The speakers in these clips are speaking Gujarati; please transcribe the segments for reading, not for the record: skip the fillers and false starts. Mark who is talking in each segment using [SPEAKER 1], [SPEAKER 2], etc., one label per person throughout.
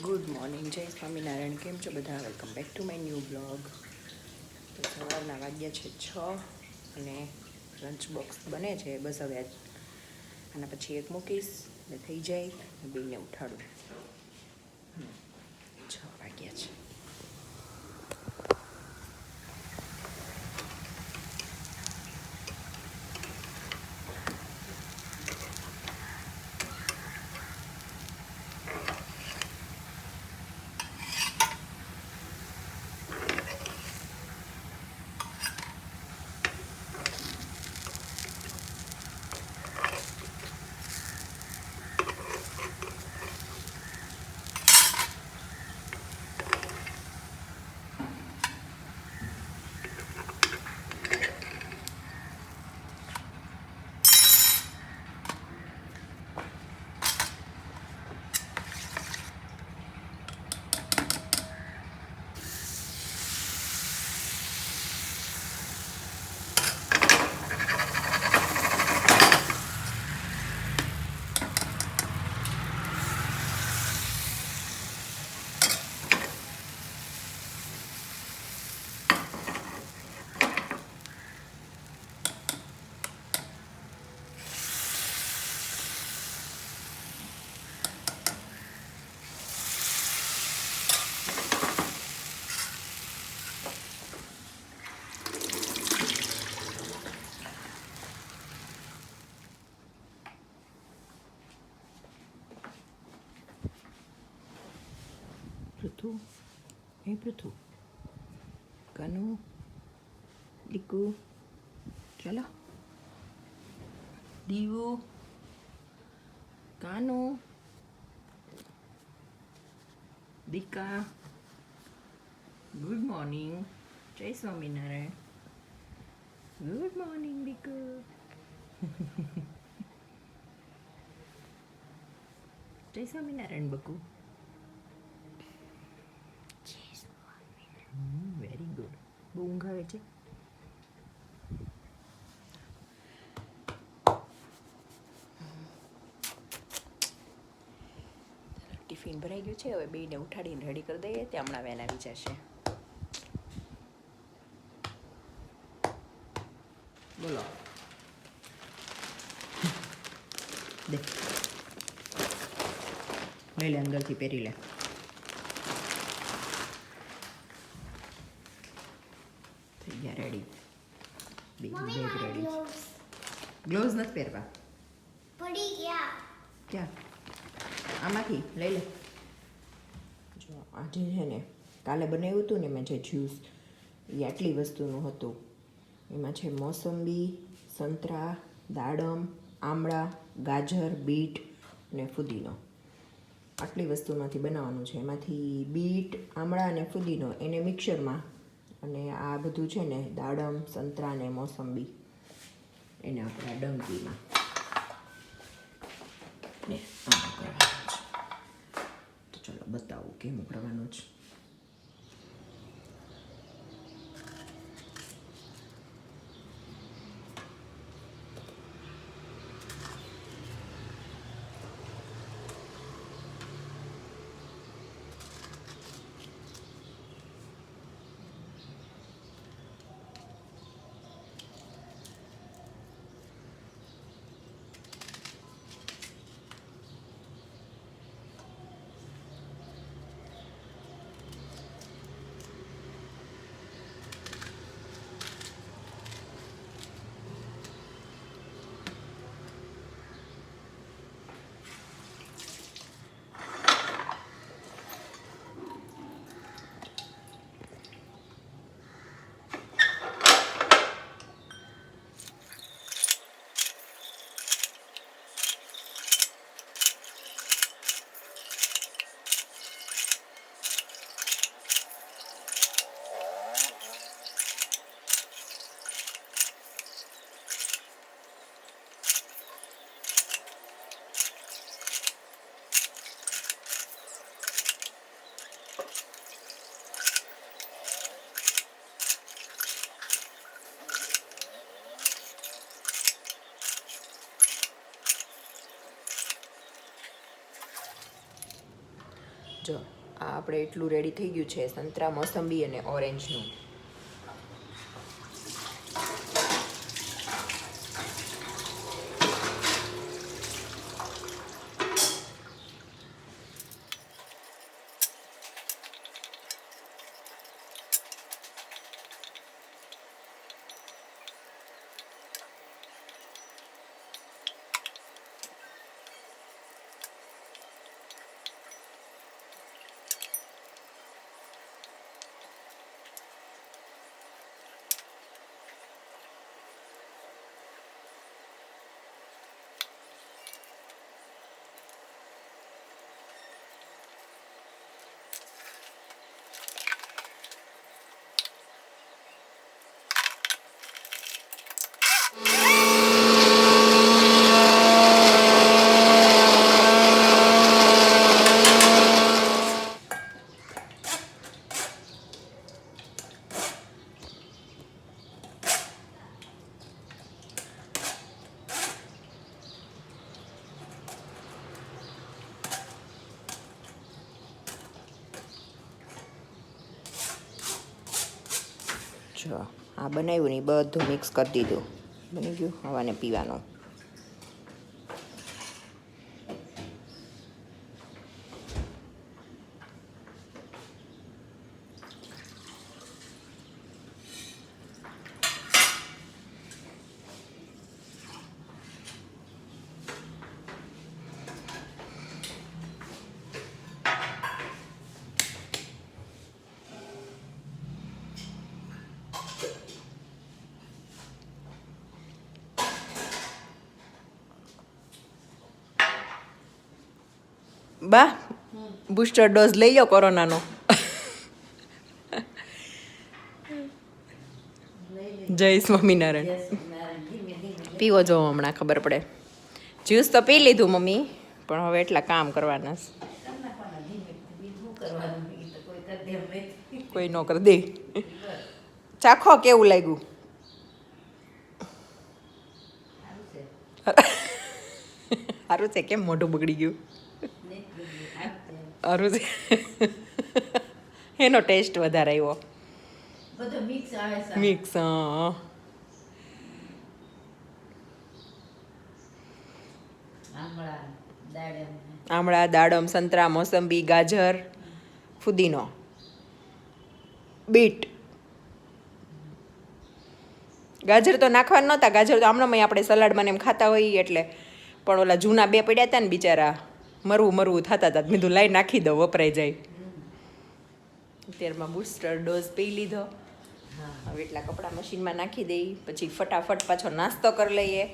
[SPEAKER 1] ગુડ મોર્નિંગ, જય સ્વામિનારાયણ. કેમ છો બધા? Welcome back to my new blog. તો સવારના વાગ્યા છે 6 અને લંચ બોક્સ બને છે. બસ હવે આના પછી એક મૂકીશ એટલે થઈ જાય, બેને ઉઠાડું. 6 વાગ્યા છે. પૃથુ, હે પૃથુ, કનુ, દીકુ, ચલો. દીવું, કાનુ, દીકા, ગુડ મોર્નિંગ, જય સ્વામિનારાયણ. Good morning દીકુ. જય સ્વામિનારાયણ બકુ. Very good. બહુ ઊંઘ આવે છે. ટિફિન ભરાઈ ગયું છે. હવે બેને ઉઠાડીને રેડી કરી દઈએ, તે હમણાં વેન આવી જશે. બોલો દે, લઈ લે, અંદરથી પહેરી લે. થઈ ગયા રેડી. Bag ready. ગ્લોવ્સ નથી પહેરવા.
[SPEAKER 2] પડી ગયા.
[SPEAKER 1] ક્યાં? આમાંથી લઈ લે. જો આજે છે ને, કાલે બનાવ્યું હતું ને મેં જે જ્યુસ, એ આટલી વસ્તુનું હતું. એમાં છે મોસંબી, સંતરા, દાડમ, આમળા, ગાજર, બીટ અને ફુદીનો. આટલી વસ્તુમાંથી બનાવવાનું છે. એમાંથી બીટ, આમળા અને ફુદીનો એને મિક્સરમાં, અને આ બધું છે ને દાડમ, સંતરા અને મોસંબી એને આપણે ડંકીમાં ને આમ કરવાનું છે. તો ચાલો બતાવું કેમ કરવાનું છે. જો આ આપણે એટલું રેડી થઈ ગયું છે સંતરા મોસંબી અને ઓરેન્જનું. જો આ બનાવ્યું ને બધું મિક્સ કરી દીધું. બની ગયું. હવાને પીવાનું. બા બૂસ્ટર ડોઝ લઈ લો કોરોનાનો. જય સ્વામિનારાયણ. પીવો જો હમણાં ખબર પડે. જ્યુસ તો પી લીધું મમ્મી, પણ હવે એટલા કામ કરવાના. કોઈ નો કરી દે. ચાખો કેવું લાગ્યું? સારું છે. કેમ મોઢું બગડી ગયું? સારું છે. એનો ટેસ્ટ વધારે આવ્યો.
[SPEAKER 3] બધો મિક્સ આવે છે.
[SPEAKER 1] મિક્સ. આમળા, દાડમ, સંતરા, મોસંબી, ગાજર, ફુદીનો, બીટ. ગાજર તો નાખવાના નહોતા. ગાજર તો આમણામાં આપણે સલાડમાં એમ ખાતા હોઈએ એટલે. પણ ઓલા જૂના બે પડ્યા હતા ને બિચારા, મરવું થતા હતા. મેં લાઈ નાખી દો, વપરાઈ જાય. અત્યારમાં બૂસ્ટર ડોઝ પી લીધો. હવે એટલા કપડાં મશીનમાં નાખી દઈ, પછી ફટાફટ પાછો નાસ્તો કરી લઈએ.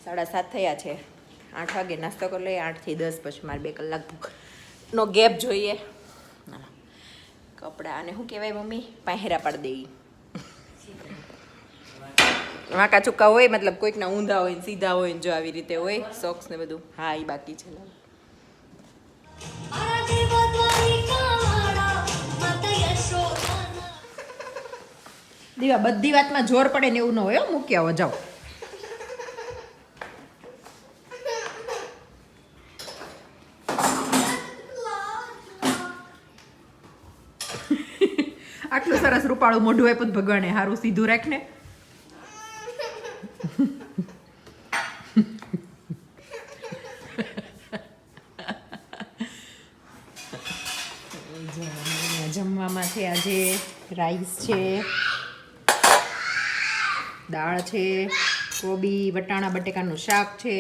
[SPEAKER 1] 7:30 થયા છે. 8 વાગે નાસ્તો કરી લઈએ. 8 થી 10 પછી મારે 2 કલાક ભૂખનો ગેપ જોઈએ. કપડાં અને શું કહેવાય મમ્મી, પહેરા પાડી દઈ. વાંકા ચૂકા હોય, મતલબ કોઈકના ઊંધા હોય સીધા હોય, જો આવી રીતે હોય સોક્સ ને બધું. હા, એ બાકી છે. દીવા બધી વાતમાં જોર પડે ને એવું ન હોય. મૂકી આવો, જાઓ. આટલું સરસ રૂપાળું મોઢું આપ્યું ભગવાને, હારું સીધું રાખ ને. જમવામાં છે આજે રાઈસ છે, દાળ છે, કોબી વટાણા બટેકાનું શાક છે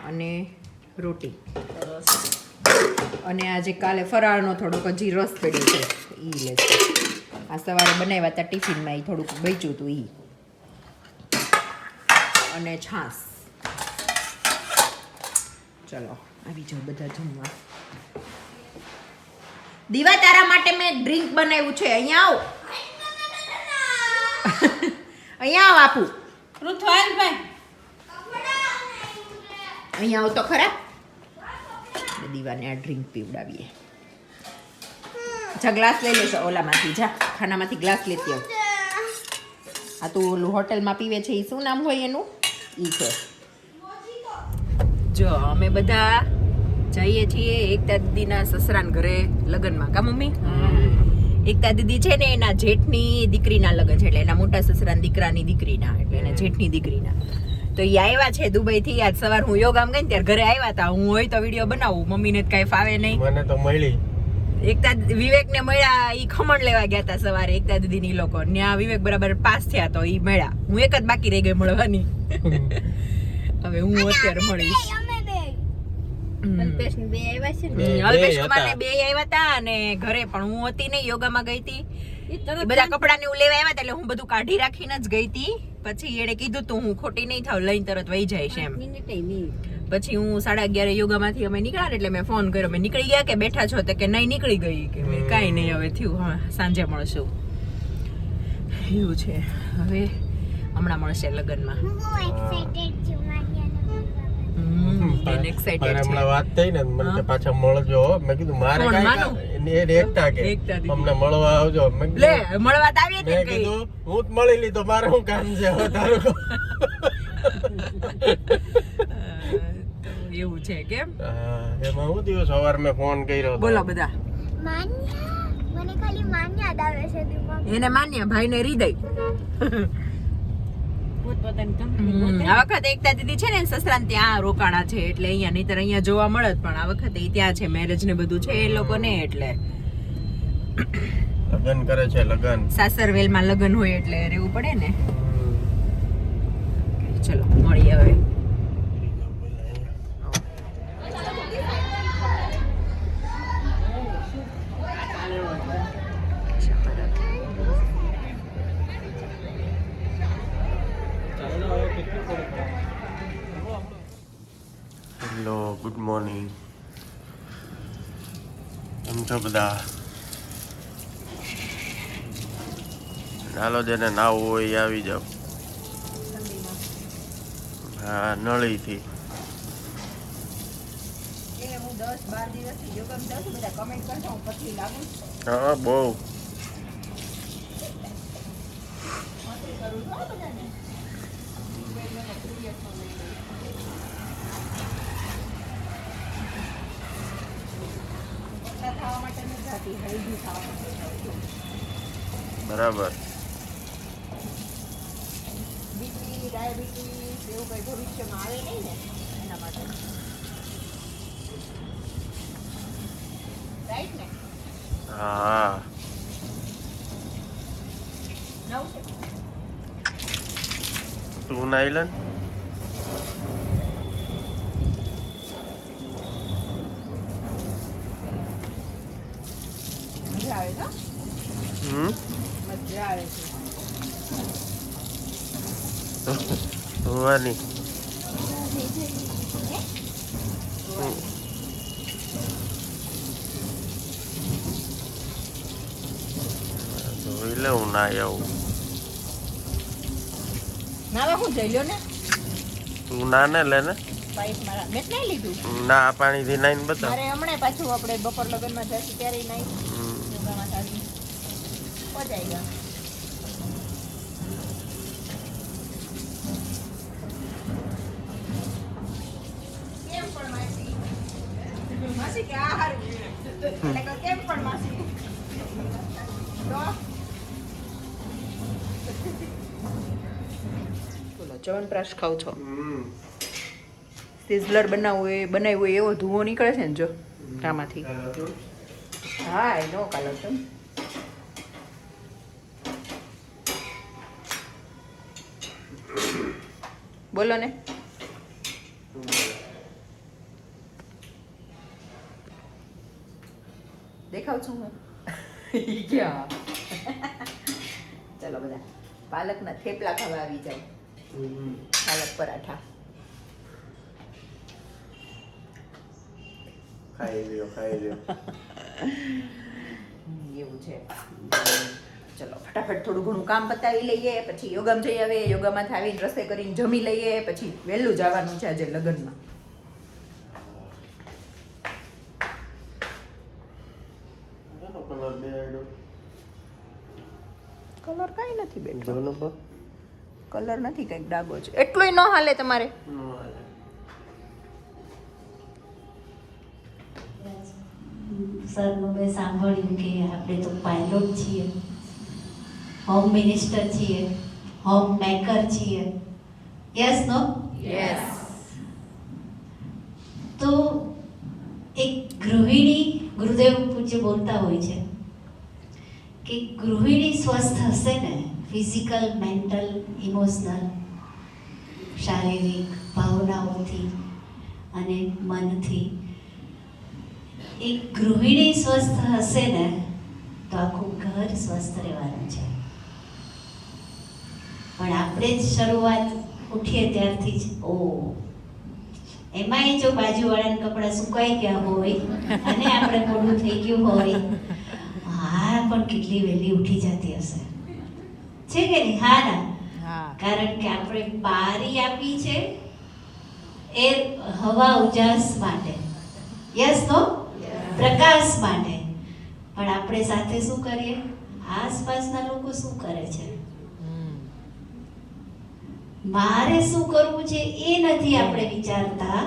[SPEAKER 1] અને રોટી. અને આજે કાલે ફરાળનો થોડોક હજી રસ પડ્યો છે, એ લે છે. આ સવારે બનાવ્યા હતા ટિફિનમાં, એ થોડુંક બચ્યું હતું એ. અને છાશ. ચલો આવી જાઓ બધા જમવા. દીવા, તારા માટે મેં ડ્રિંક બનાવ્યું છે. અહીંયા આવ. અહીંયા આવ આપું. અહીંયા આવ તો ખરા. દીવાને આ ડ્રિંક પીવડાવીએ. જા ગ્લાસ લઈ લેશો ઓલામાંથી. જા ખાનામાંથી ગ્લાસ લેતી આવ. આ તો ઓલું હોટલમાં પીવે છે, એ શું નામ હોય એનું? ઈ છે. જો અમે બધા જઈએ છીએ એકતા દીદીના સસરાના ઘરે લગ્નમાં કા મમ્મી એકતા દીદી છે ને એના જેઠની દીકરીના લગ્ન છે એટલે એના મોટા સસરાના દીકરાની દીકરીના એટલે એના જેઠની દીકરીના તો એ આવ્યા છે દુબઈ થી આજ સવાર હું યોગામાં ગઈ ને ત્યારે ઘરે આવ્યા હતા હું હોય તો વિડીયો બનાવું મમ્મીને કઈ ફાવે નહીં
[SPEAKER 4] મને તો મળી
[SPEAKER 1] એકતા વિવેક ને મળ્યા ઈ ખમણ લેવા ગયા હતા સવારે એકતા દીદી ની લોકો ત્યાં વિવેક બરાબર પાસ થયા તો ઈ મળ્યા હું એક જ બાકી રહી ગઈ મળવાની હવે હું અત્યારે મળીશ
[SPEAKER 3] અલ્પેશ ને બે આવ્યા છે ને
[SPEAKER 1] અલ્પેશ કુમાર ને બે આવ્યા હતા અને ઘરે પણ હું હતી નહીં યોગામાં ગઈ હતી એ બધા કપડા ને લેવા આવ્યા હતા એટલે હું બધું કાઢી રાખીને જ ગઈ હતી પછી એણે કીધું તું હું ખોટી નહીં થાવ લઈને તરત વહી જઈશ એમ પછી હું 11:30 યોગામાંથી અમે નીકળ્યા એટલે મેં ફોન કર્યો મેં નીકળી ગયા કે બેઠા છો તો કે નહીં નીકળી ગઈ કે મેં કાંઈ નહીં હવે થયું હા સાંજે મળશું એવું છે હવે હમણાં મળશે લગ્નમાં
[SPEAKER 2] હું એક્સાઇટેડ છું
[SPEAKER 1] એને એક્સાઇટેડ છે
[SPEAKER 4] હમણાં વાત થઈ ને મને કે પાછા મળજો મેં કીધું મારે
[SPEAKER 1] કોણ,
[SPEAKER 4] કાંઈ
[SPEAKER 1] માનું?
[SPEAKER 4] એકતા કે
[SPEAKER 1] એકતા દીદી.
[SPEAKER 4] અમને મળવા આવજો મેં
[SPEAKER 1] લે
[SPEAKER 4] કીધું
[SPEAKER 1] મળવા તો આવીએ
[SPEAKER 4] મેં
[SPEAKER 1] ને કઈ
[SPEAKER 4] કીધું હું જ મળી લીધો મારે શું કામ છે હવે તારું
[SPEAKER 1] એવું છે કેમ
[SPEAKER 4] હા, એમાં હું થયું સવાર મેં ફોન કર્યો હતો.
[SPEAKER 1] બોલો બધા
[SPEAKER 2] માન્યા મને ખાલી માન્યા જ આવે છે દિમાગ
[SPEAKER 1] એને માન્ય ભાઈ ને હૃદય
[SPEAKER 3] પોતપોતાની
[SPEAKER 1] આ વખતે એકતા દીદી છે ને સસરાને ત્યાં રોકાણા છે એટલે અહીંયા નહીતર અહીંયા જોવા મળે જ પણ આ વખતે ઈ ત્યાં છે મેરેજ ને બધું છે એ લોકોને એટલે
[SPEAKER 4] લગન કરે છે લગન
[SPEAKER 1] સાસરવેલ માં લગ્ન હોય એટલે રહેવું પડે ને ચલો મળીએ હવે
[SPEAKER 4] હેલો ગુડ મોર્નિંગ કેમ છો બધા ચાલો જેને નાવું હોય એ આવી જાવ હા નળીથી
[SPEAKER 1] હું 10-12 દિવસથી યોગમ જાઉં છું બધા કમેન્ટ કરજો હું પતલી લાગુ
[SPEAKER 4] હા બહુ
[SPEAKER 1] કરું છું બધાને ખાવા માટે નથી જાતી હેલ્ધી ખાવા માટે
[SPEAKER 4] બરાબર
[SPEAKER 1] બીપી ડાયાબિટીસ એવું કઈ ભવિષ્યમાં આવે નહીં ને એના માટે રાઈટ ને
[SPEAKER 4] હા
[SPEAKER 1] નવ છે
[SPEAKER 4] તું નાઈ લે ને.
[SPEAKER 1] મજા આવે છે મજા આવે છે
[SPEAKER 4] ધોવાની ધોઈ લે હું ના આવું
[SPEAKER 1] નાવા હું જઈ લ્યો ને
[SPEAKER 4] તું ના ને લે ને
[SPEAKER 1] પાઇપ મારા મેં જ નહીં લીધું
[SPEAKER 4] ના આ પાણીથી નાઈને બતાવ
[SPEAKER 1] મારે હમણાં પાછું આપણે બપોર લગ્નમાં જશું ત્યારે નહીં યોગામાં થાકી પચાઈ ગયા કેમ પણ માસી માસી કે આ હારું એટલે કે કેમ પણ માસી તો બોલો ચ્યવનપ્રાશ ખાવ છો સિઝલર બનાવ્યું હોય એવો ધુઓ નીકળે છે ને જો આમાંથી હા એ નો કાલો તો બોલો ને દેખાવ છું હું ક્યાં ચલો બધા પાલકના થેપલા ખાવા આવી જાવ પાલક પરાઠા
[SPEAKER 4] ખાઈ લ્યો
[SPEAKER 1] એવું છે ચલો ફટાફટ થોડું ઘણું કામ પતાવી લઈએ પછી યોગામાં જઈ આવે યોગામાંથી આવીને રસોઈ કરીને જમી લઈએ પછી વહેલું જવાનું છે આજે લગ્નમાં કલર કાંઈ નથી બેઠો કલર નથી કંઈક ડાઘો છે એટલુંય ન હાલે તમારે
[SPEAKER 5] સરનું મેં સાંભળ્યું કે આપણે તો પાયલોટ છીએ, હોમ મિનિસ્ટર છીએ, હોમ મેકર છીએ. Yes no?
[SPEAKER 3] યસ.
[SPEAKER 5] તો એક ગૃહિણી, ગુરુદેવ પૂજ્ય બોલતા હોય છે કે ગૃહિણી સ્વસ્થ હશે ને, ફિઝિકલ, મેન્ટલ, ઇમોશનલ, શારીરિક ભાવનાઓથી અને મનથી, એક ગૃહિણી સ્વસ્થ હશે ને તો આખું ઘર સ્વસ્થ રહેવાનું છે. પણ આપણે જ શરૂઆત ઉઠીએ ત્યારથી જ એમાંય જો બાજુવાળાના કપડાં સુકાઈ ગયા હોય અને આપણે મોડું થઈ ગયું હોય, હા પણ કેટલી વહેલી ઉઠી જતી હશે, છે કે નહીં? હા ના? કારણ કે આપણે બારી આપી છે એ હવા ઉજાસ માટે, યસ નો? પ્રકાશ માટે. પણ આપણે સાથે શું કરીએ? આસપાસના લોકો શું કરે છે, મારે શું કરવું છે એ નથી આપણે વિચારતા,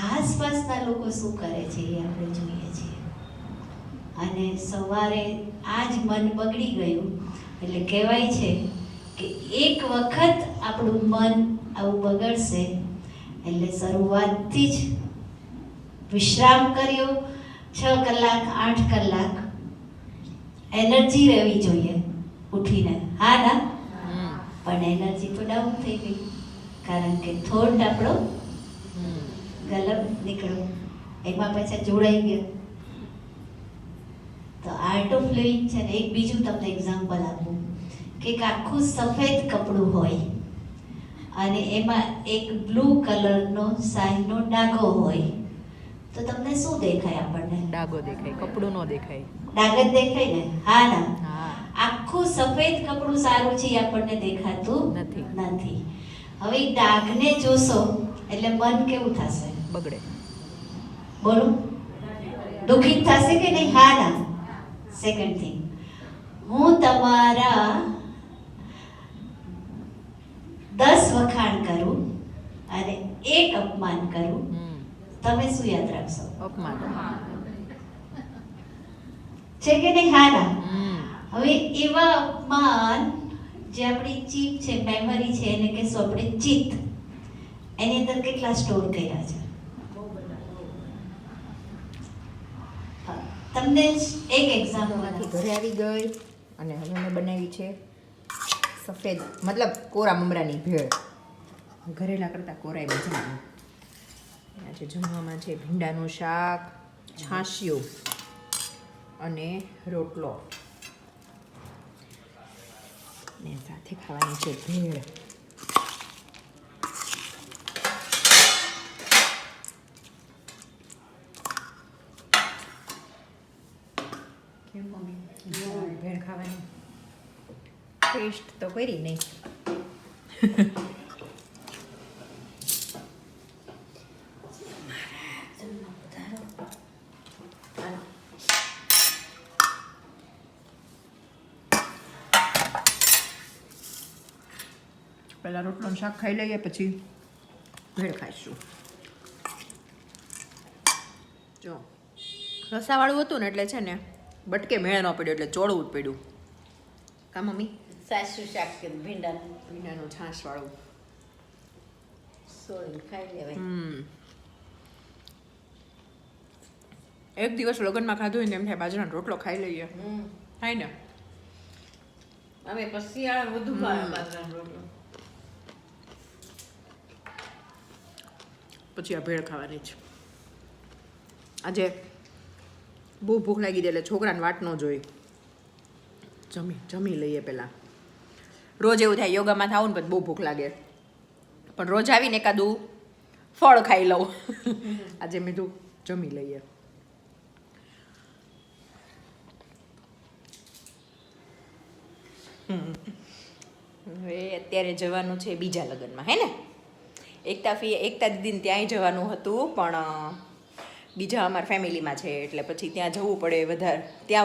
[SPEAKER 5] આસપાસના લોકો શું કરે છે એ આપણે જોઈએ છીએ. અને સવારે આજ મન બગડી ગયું એટલે કહેવાય છે કે એક વખત આપણું મન આવું બગડશે એટલે શરૂઆતથી જ વિશ્રામ કર્યો, 6 કલાક 8 કલાક એનર્જી રહેવી જોઈએ ઉઠીને, હા ના? પણ એનર્જી તો ડાઉન થઈ ગઈ કારણ કે થોટ આપણો ગલત નીકળ્યો, એમાં પાછા જોડાઈ ગયો. તો આર્ટ ઓફ લિવિંગ છે ને, એક બીજું તમને એક્ઝામ્પલ આપું કે એક આખું સફેદ કપડું હોય અને એમાં એક બ્લુ કલરનો સાઈનો ડાઘો હોય તો તમને શું દેખાય? આપણને
[SPEAKER 3] ડાઘો દેખાય, કપડું ન દેખાય.
[SPEAKER 5] ડાઘ જ દેખાય ને, હા ના?
[SPEAKER 3] હા.
[SPEAKER 5] આખું સફેદ કપડું સારું છે એ આપણને દેખાતું નથી. હવે ડાઘને જોશો એટલે મન કેવું થશે?
[SPEAKER 3] બગડે.
[SPEAKER 5] બોલો, દુઃખિત થશે કે નહીં? હા ના? સેકન્ડ થિંગ, હું તમારા 10 વખાણ કરું અને 1 અપમાન કરું, તમે શું યાદ રાખશો?
[SPEAKER 3] અપમાન.
[SPEAKER 5] છે કે નહીં? હા ના? હવે એવા અપમાન જે આપણી ચીપ છે, મેમરી છે, એને કહેશું આપણે ચિત્ત, એની અંદર કેટલા સ્ટોર કર્યા છે? તમને એક એક્ઝામ્પલ
[SPEAKER 1] ઘરે આવી ગઈ અને હવે મેં બનાવી છે સફેદ, મતલબ કોરા મમરાની ભેળ. ઘરેલા કરતાં કોરાય મજાનું. આજે જમવામાં છે ભીંડાનું શાક, છાશિયું અને રોટલો, ને સાથે ખાવાની છે ભેળ. ભેળ ખાવાની ટેસ્ટ તો કરી નહીં. પહેલાં રોટલોનું શાક ખાઈ લઈએ, પછી ભેળ ખાઈશું. જો રસાવાળું હતું ને એટલે છે ને બટકે મેળ ન પડ્યો એટલે ચોળવું જ પડ્યું. કા મમ્મી?
[SPEAKER 3] સાસુ શાક કે ભીંડાનું
[SPEAKER 1] ભીંડાનું છાશવાળું
[SPEAKER 3] સોળીને ખાઈ લેવાય.
[SPEAKER 1] એક દિવસ લગ્નમાં ખાધું હોય ને એમ થાય બાજરાનો રોટલો ખાઈ લઈએ, થાય ને?
[SPEAKER 3] અમે પછી શિયાળા વધુ ભાવે બાજરાનો રોટલો.
[SPEAKER 1] પછી આ ભેળ ખાવાની છે. આજે બહુ ભૂખ લાગી દે એટલે છોકરાને વાટ ન જોઈ, જમી લઈએ પહેલાં. રોજ એવું થાય યોગામાં થાવું ને પછી બહુ ભૂખ લાગે, પણ રોજ આવીને એકાદું ફળ ખાઈ લઉં. આજે મેં તો જમી લઈએ. હવે અત્યારે જવાનું છે બીજા લગ્નમાં, હે ને? એકતા દીદીને ત્યાંય જવાનું હતું, પણ બીજા અમારા ફેમિલીમાં છે એટલે પછી ત્યાં જવું પડે,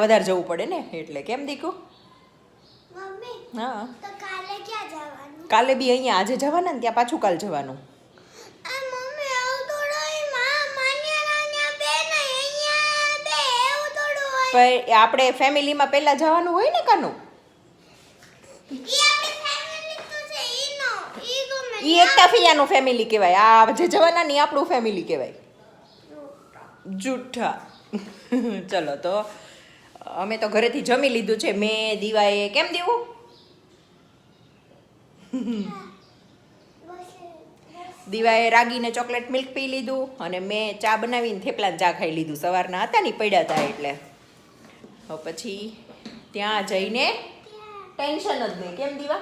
[SPEAKER 1] વધારે જવું પડે ને, એટલે. કેમ દીકુ?
[SPEAKER 2] મમ્મી,
[SPEAKER 1] હા,
[SPEAKER 2] તો કાલે ક્યાં જવાનું?
[SPEAKER 1] કાલે બી અહીંયા આજે જવાના ને ત્યાં પાછું કાલ જવાનું.
[SPEAKER 2] આ મમ્મી આવું થોડો માન્યાના બે નહીં, અહીંયા બે એવું
[SPEAKER 1] પણ આપણે ફેમિલીમાં પહેલા જવાનું હોય ને કાનું
[SPEAKER 2] ઈ આપણી ફેમિલી તો છે ઈ ગમે
[SPEAKER 1] ઈ એકતા ફિયાનું ફેમિલી કહેવાય આ જે જવાના ની આપણું ફેમિલી કહેવાય જૂઠા ચલો તો અમે તો ઘરેથી જમી લીધું છે મેં દીવાએ કેમ દીવું દીવાએ રાગીને ચોકલેટ મિલ્ક પી લીધું અને મેં ચા બનાવીને થેપલા ચા ખાઈ લીધું સવારના હતા ને પડ્યા હતા એટલે હવે પછી ત્યાં જઈને ટેન્શન જ નહીં કેમ દીવા